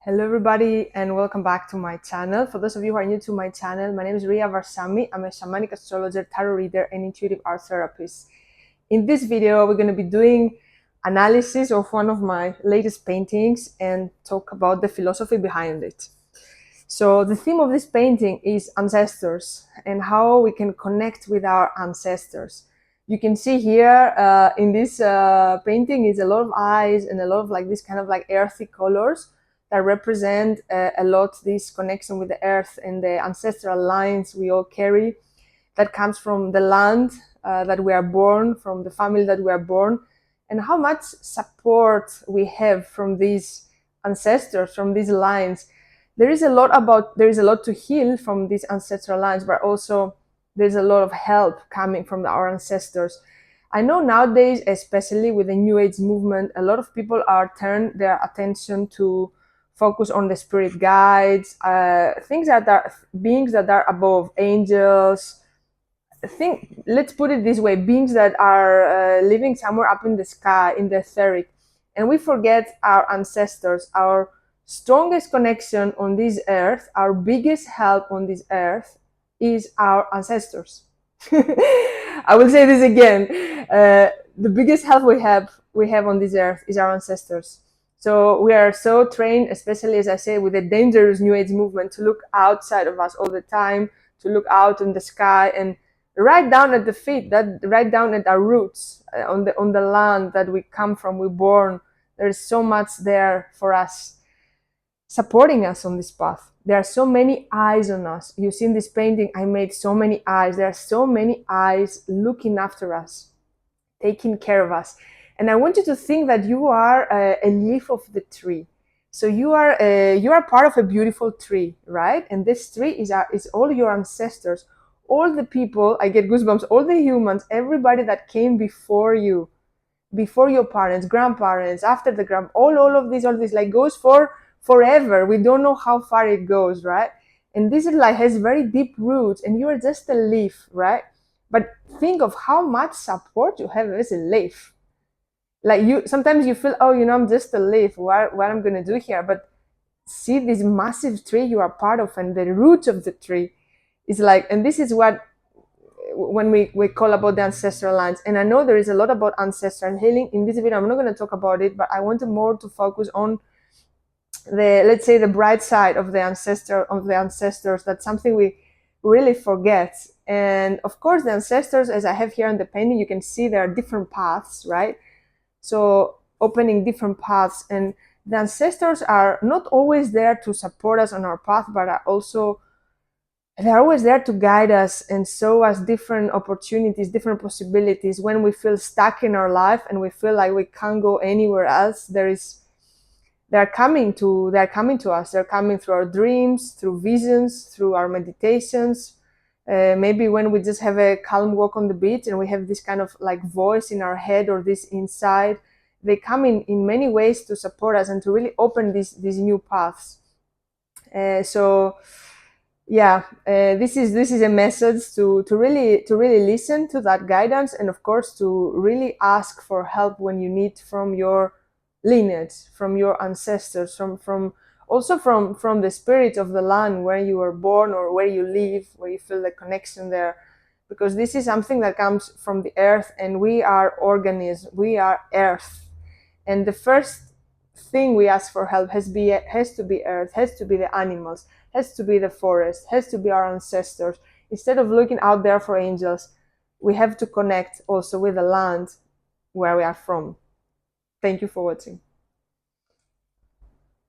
Hello everybody and welcome back to my channel. For those of you who are new to my channel, my name is Ria Varsami. I'm a shamanic astrologer, tarot reader and intuitive art therapist. In this video, we're going to be doing analysis of one of my latest paintings and talk about the philosophy behind it. So the theme of this painting is ancestors and how we can connect with our ancestors. You can see here in this painting is a lot of eyes and a lot of like this kind of like earthy colors that represent a lot this connection with the earth and the ancestral lines we all carry that comes from the land that we are born, from the family that we are born, and how much support we have from these ancestors, from these lines. There is a lot to heal from these ancestral lines, but also there's a lot of help coming from our ancestors. I know nowadays, especially with the New Age movement, a lot of people are turning their attention to focus on the spirit guides, things that are beings that are above, angels. Let's put it this way: beings that are living somewhere up in the sky, in the etheric, and we forget our ancestors, our strongest connection on this earth, our biggest help on this earth is our ancestors. I will say this again. The biggest help we have on this earth is our ancestors. So we are so trained, especially as I say, with the dangerous New Age movement, to look outside of us all the time, to look out in the sky and right down at the feet, that right down at our roots, on the land that we come from, we're born. There's so much there for us, supporting us on this path. There are so many eyes on us. You see in this painting, I made so many eyes. There are so many eyes looking after us, taking care of us. And I want you to think that you are a leaf of the tree. So you are part of a beautiful tree, right? And this tree is all your ancestors, all the people. I get goosebumps. All the humans, everybody that came before you, before your parents, grandparents, after the all of this like goes for forever. We don't know how far it goes, right? And this is like has very deep roots, and you are just a leaf, right? But think of how much support you have as a leaf. Like you sometimes you feel, oh, I'm just a leaf, what I'm gonna do here? But see this massive tree you are part of, and the roots of the tree is like, and this is what when we call about the ancestral lines. And I know there is a lot about ancestral healing in this video. I'm not going to talk about it, but I wanted more to focus on the, let's say, the bright side of the ancestors. That's something we really forget. And of course, the ancestors, as I have here in the painting, you can see there are different paths, right? So opening different paths, and the ancestors are not always there to support us on our path, but are also they're always there to guide us and show us different opportunities, different possibilities. When we feel stuck in our life and we feel like we can't go anywhere else, they're coming to us. They're coming through our dreams, through visions, through our meditations. Maybe when we just have a calm walk on the beach and we have this kind of like voice in our head or this inside, they come in many ways to support us and to really open these new paths. So yeah, this is a message to really listen to that guidance, and of course to really ask for help when you need, from your lineage, from your ancestors, from also from the spirit of the land where you were born or where you live, where you feel the connection there, because this is something that comes from the earth, and we are organisms, we are earth, and the first thing we ask for help has to be earth, has to be the animals, has to be the forest, has to be our ancestors. Instead of looking out there for angels, we have to connect also with the land where we are from. Thank you for watching.